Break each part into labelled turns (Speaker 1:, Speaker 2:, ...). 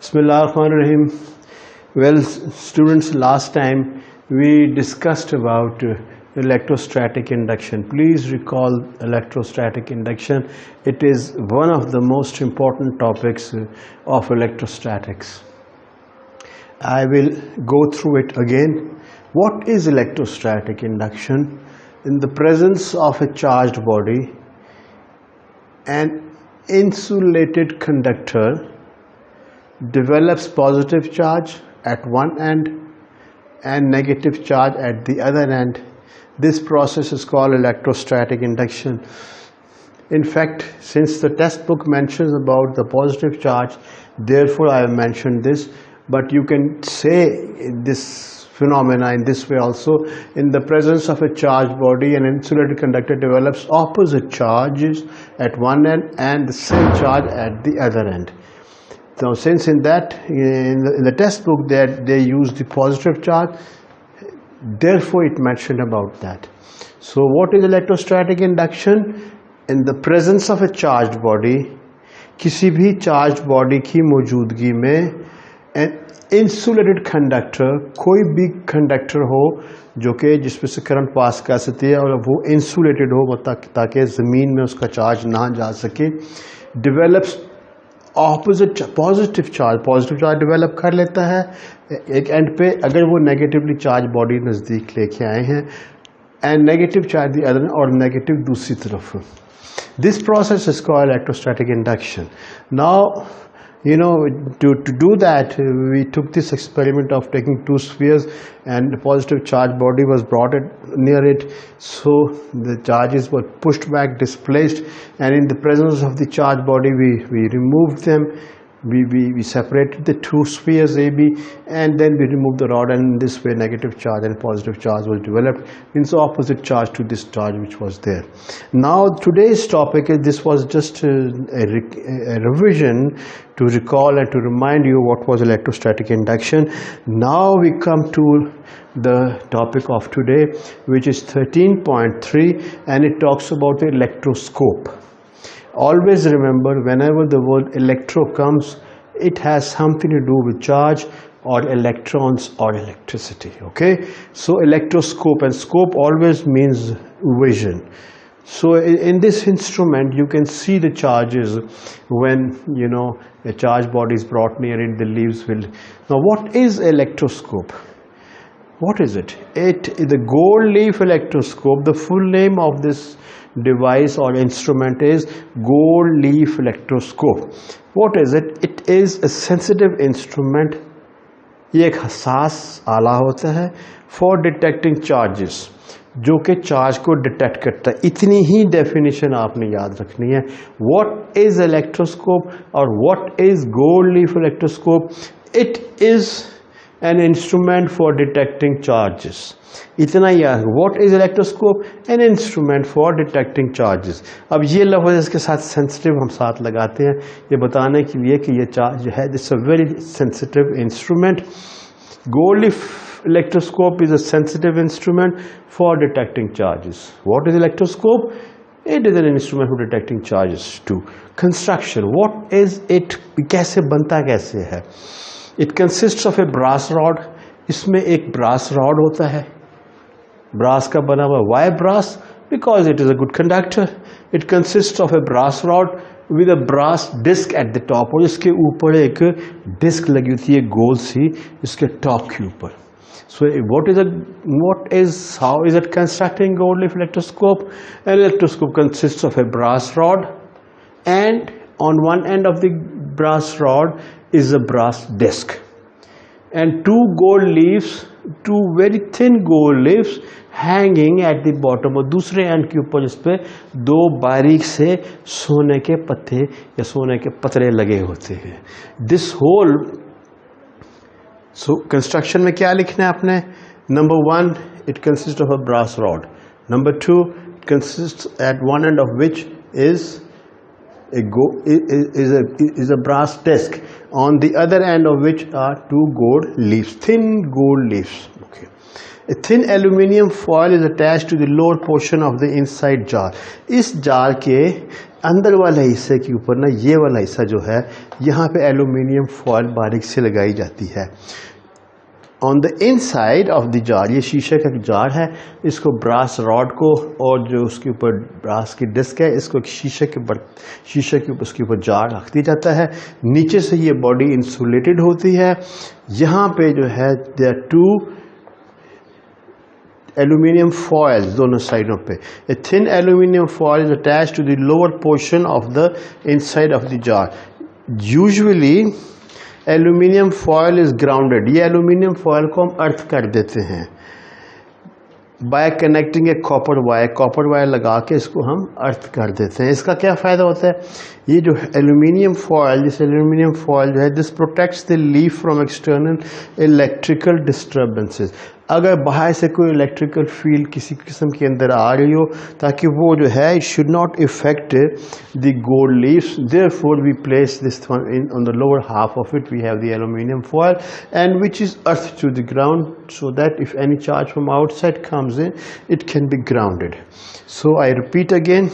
Speaker 1: Bismillahirrahmanirrahim. Well, students, last time we discussed about electrostatic induction. Please recall electrostatic induction. It is one of the most important topics of electrostatics. I will go through it again. What is electrostatic induction? In the presence of a charged body, an insulated conductor develops positive charge at one end and negative charge at the other end. This process is called electrostatic induction. In fact, since the textbook mentions about the positive charge, therefore I have mentioned this, but you can say this phenomena in this way also. In the presence of a charged body, an insulated conductor develops opposite charges at one end and the same charge at the other end. Now, since in the textbook that they use the positive charge, therefore it mentioned about that. So what is electrostatic induction? In the presence of a charged body, किसी भी charged body की मौजूदगी में an insulated conductor, कोई भी conductor हो जो कि जिसमें से करंट पास कर सकती है और वो insulated हो ताकि ज़मीन में उसका चार्ज ना जा सके, develops opposite positive charge develop कर लेता है एक एंड पे, अगर वो नेगेटिवली चार्ज बॉडी नज़दीक लेके आए हैं, and negative charge the other और नेगेटिव दूसरी तरफ. This process is called electrostatic induction. Now to do that, we took this experiment of taking two spheres and the positive charge body was brought near it, so the charges were pushed back, displaced, and in the presence of the charged body we removed them. We separated the two spheres AB and then we removed the rod, and in this way negative charge and positive charge was developed, means opposite charge to this charge which was there. Now today's topic is, this was just a revision to recall and to remind you what was electrostatic induction. Now we come to the topic of today, which is 13.3, and it talks about the electroscope. Always remember, whenever the word electro comes, it has something to do with charge or electrons or electricity. Okay, so electroscope, and scope always means vision. So in this instrument you can see the charges when a charged body is brought near it, the leaves will. Now what is electroscope? What is it? It is the Goldleaf Electroscope. The full name of this device or instrument is Goldleaf Electroscope. What is it? It is a sensitive instrument. ये एक हसास आला होता है for detecting charges, जो कि charge को detect करता है. इतनी ही डेफिनेशन आपने याद रखनी है. What is electroscope or what is Goldleaf Electroscope? It is an instrument for detecting charges. इतना याद. What is electroscope? An instrument for detecting charges. अब ये लफ्ज़ इसके साथ sensitive हम साथ लगाते हैं ये बताने के लिए कि ये चार्ज है, it's a very sensitive instrument. Goldleaf Electroscope is a sensitive instrument for detecting charges. What is electroscope? It is an instrument for detecting charges too. Construction. What is it? कैसे बनता कैसे है? It consists of a brass rod. इसमें एक brass rod होता है, brass का बना हुआ. Why brass? Because it is a good conductor. It consists of a brass rod with a brass disc at the top, और इसके ऊपर एक डिस्क लगी होती है गोल सी इसके टॉप के ऊपर. So how is it constructing Goldleaf Electroscope? An electroscope consists of a brass rod, and on one end of the brass rod is a brass disc, and two very thin gold leaves hanging at the bottom. और दूसरे and के ऊपर इस पे दो बारीक से सोने के पत्ते या सोने के पतरे लगे होते हैं. This whole. सो कंस्ट्रक्शन में क्या लिखना है आपने? Number 1, it consist of a brass rod. Number 2, it consist at one end of which is a brass disc, on the other end of which are two gold leaves, thin gold leaves. Okay. A thin aluminium foil is attached to the lower portion of the inside jar. इस jar के अंदर वाले हिस्से के ऊपर ना ये वाला हिस्सा जो है यहाँ पे एल्यूमिनियम फॉयल बारीक से लगाई जाती है। On the inside of the jar, ये शीशे का जार है, इसको ब्रास रॉड को और जो उसके ऊपर ब्रास की डिस्क है इसको शीशे के ऊपर उसके ऊपर जार रख दिया जाता है। नीचे से ये बॉडी इंसुलेटेड होती है। यहाँ पे जो है there are two aluminium foils दोनों साइडों पे। A thin aluminium foil is attached to the lower portion of the inside of the jar. Usually aluminium foil is grounded, ये एल्यूमिनियम फॉयल को हम अर्थ कर देते हैं by connecting a copper wire लगा के इसको हम अर्थ कर देते हैं। इसका क्या फ़ायदा होता है, ये जो एल्यूमिनियम फॉयल जो है this protects the leaf from external electrical disturbances. अगर बाहर से कोई इलेक्ट्रिकल फील्ड किसी किस्म के अंदर आ रही हो ताकि वो जो है it should not effect the gold leaves, therefore we place this on the lower half of it we have the aluminium foil and which is earth to the ground so that if any charge from outside comes in it can be grounded. So I repeat again,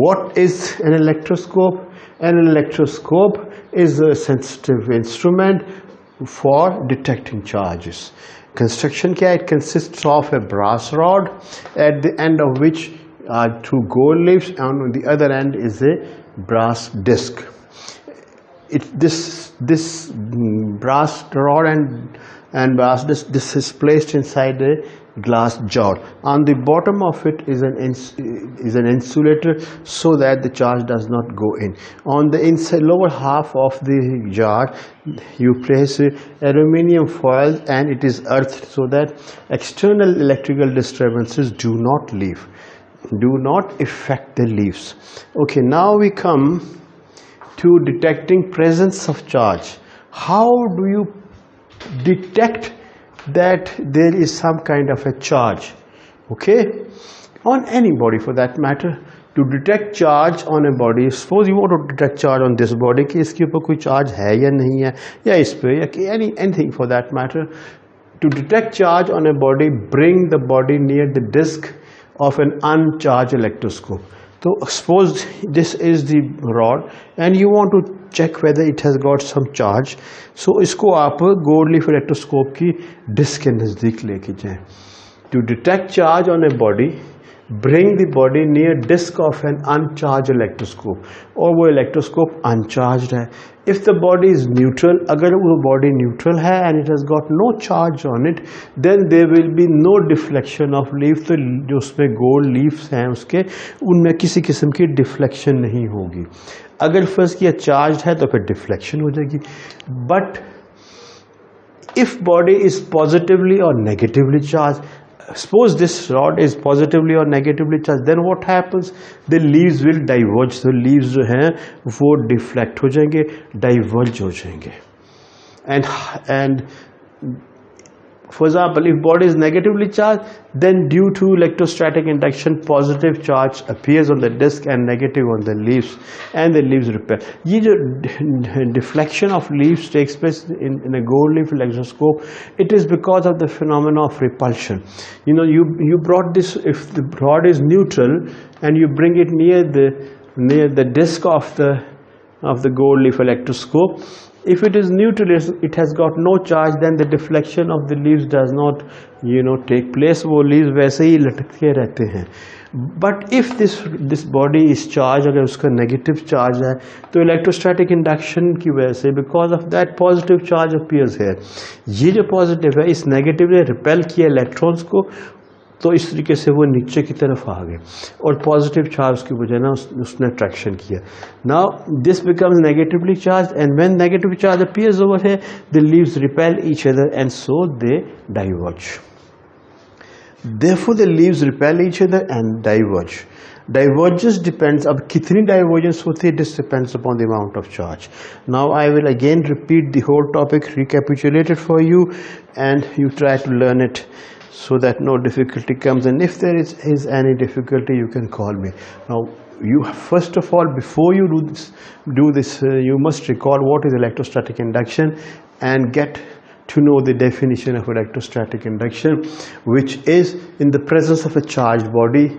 Speaker 1: what is an electroscope? An electroscope is a sensitive instrument for detecting charges. Construction क्या, it consists of a brass rod at the end of which are two gold leaves and on the other end is a brass disc. This brass rod and brass disc, this is placed inside a glass jar. On the bottom of it is an insulator so that the charge does not go in. On the inside lower half of the jar you place aluminium foil and it is earthed so that external electrical disturbances do not affect the leaves. Okay, now we come to detecting presence of charge. How do you detect that there is some kind of a charge? Okay, on any body for that matter, to detect charge on a body, suppose you want to detect charge on this body कि इसके ऊपर कोई charge है या नहीं है या इस पे या anything for that matter. To detect charge on a body, bring the body near the disc of an uncharged electroscope. So suppose this is the rod and you want to check whether it has got some charge. So इसको आप Goldleaf Electroscope की disc के नज़दीक लेके जाएं. To detect charge on a body, bring the body near disc of an uncharged electroscope. और वो electroscope uncharged है. If the body is neutral, अगर वो body neutral है and it has got no charge on it, then there will be no deflection of leaf. तो जो उसमें gold leaves हैं उसके उनमें किसी किस्म की deflection नहीं होगी. अगर फर्स्ट किया charged है तो फिर deflection हो जाएगी. But if body is positively or negatively charged, suppose this rod is positively or negatively charged, then what happens, the leaves will diverge. So leaves जो हैं वो deflect हो जाएंगे, diverge हो जाएंगे. And for example, if body is negatively charged, then due to electrostatic induction, positive charge appears on the disc and negative on the leaves, and the leaves repel. ये जो deflection of leaves takes place in a Goldleaf Electroscope, it is because of the phenomena of repulsion. You know, you brought this, if the rod is neutral and you bring it near the disc of the Goldleaf Electroscope, if it is neutral, it has got no charge, then the deflection of the leaves does not take place. वो leaves वैसे ही लटके रहते हैं. But if this body is charged, अगर उसका negative charge है तो electrostatic induction की वजह से because of that positive charge appears here. ये जो positive है इस negative ने repel किया electrons को, तो इस तरीके से वो नीचे की तरफ आ गए और पॉजिटिव चार्ज की वजह ना उसने अट्रैक्शन किया. Now this becomes negatively charge and when negative charge appears over here the leaves repel each other and so they diverge. Therefore the leaves repel each other and diverge. Divergence depends, अब कितनी divergence होती है, this depends upon the amount of charge. Now I will again repeat the whole topic, recapitulate it for you and you try to learn it so that no difficulty comes, and if there is any difficulty you can call me. Now you first of all, before you do this you must recall what is electrostatic induction and get to know the definition of electrostatic induction, which is in the presence of a charged body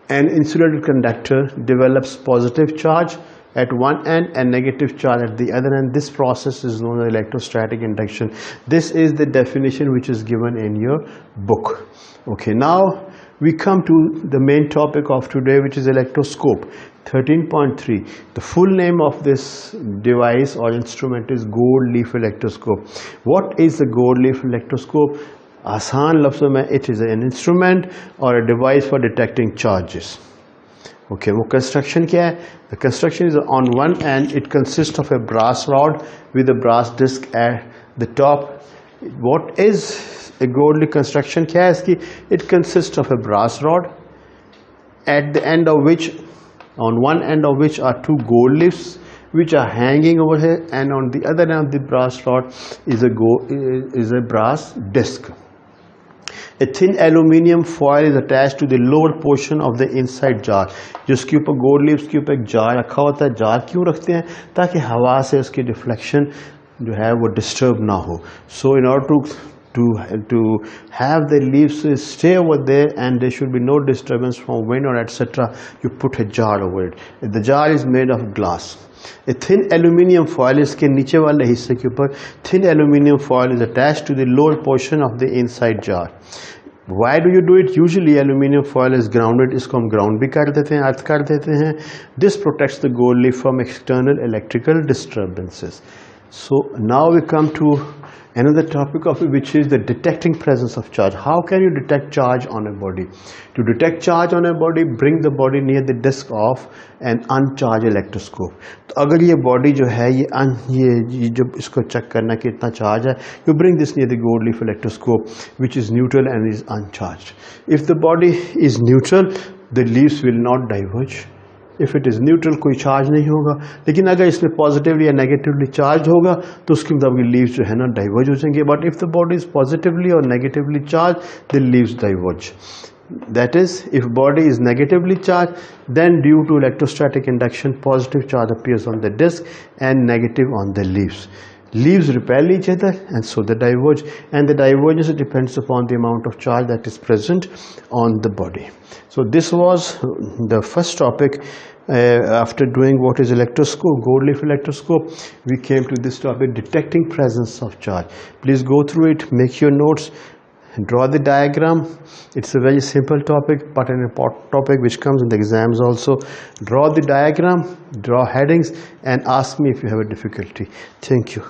Speaker 1: An insulated conductor develops positive charge at one end and negative charge at the other end. This process is known as electrostatic induction. This is the definition which is given in your book. Okay, now we come to the main topic of today, which is electroscope. 13.3. The full name of this device or instrument is Goldleaf Electroscope. What is the Goldleaf Electroscope? आसान लफ्ज़ों में it is an instrument or a device for detecting charges. Okay, वो construction क्या है? The construction is on one end. It consists of a brass rod with a brass disc at the top. What is a Goldleaf construction क्या है इसकी? It consists of a brass rod at the end of which, on one end of which are two gold leaves which are hanging over here, and on the other end of the brass rod is a brass disc. A thin aluminium foil is attached to the lower portion of the inside jar. जिसके ऊपर gold leaves के ऊपर एक jar रखा होता है. Jar क्यों रखते हैं? ताकि हवा से उसकी डिफ्लेक्शन जो है वो डिस्टर्ब ना हो. So in order to have the leaves stay over there and there should be no disturbance from wind or etc., you put a jar over it. The jar is made of glass. A thin aluminium foil, इसके नीचे वाले हिस्से के ऊपर thin aluminium foil is attached to the lower portion of the inside jar. Why do you do it? Usually aluminium foil is grounded. इसको हम ground भी कर देते हैं, अर्थ कर देते हैं. This protects the gold leaf from external electrical disturbances. So now we come to another topic of it, which is the detecting presence of charge. How can you detect charge on a body? To detect charge on a body, bring the body near the disc of an uncharged electroscope. तो अगर ये body जो है ये जब इसको check करना कि इतना charge है, you bring this near the Goldleaf electroscope, which is neutral and is uncharged. If the body is neutral, the leaves will not diverge. If it is neutral, कोई चार्ज नहीं होगा. लेकिन अगर इसमें पॉजिटिवली या नेगेटिवली चार्ज होगा तो उसके मुताबिक लीव्स जो है ना डाइवर्ज हो जाएंगे. But if the body is positively और negatively charge, the leaves diverge. That is, if body is negatively charged, then due to electrostatic induction, positive charge appears on the disc and negative on the leaves. Leaves repel each other and so they diverge, and the divergence depends upon the amount of charge that is present on the body. So this was the first topic. After doing what is electroscope, Goldleaf electroscope, we came to this topic, detecting presence of charge. Please go through it, make your notes, draw the diagram. It's a very simple topic but an important topic which comes in the exams also. Draw the diagram, draw headings and ask me if you have a difficulty. Thank you.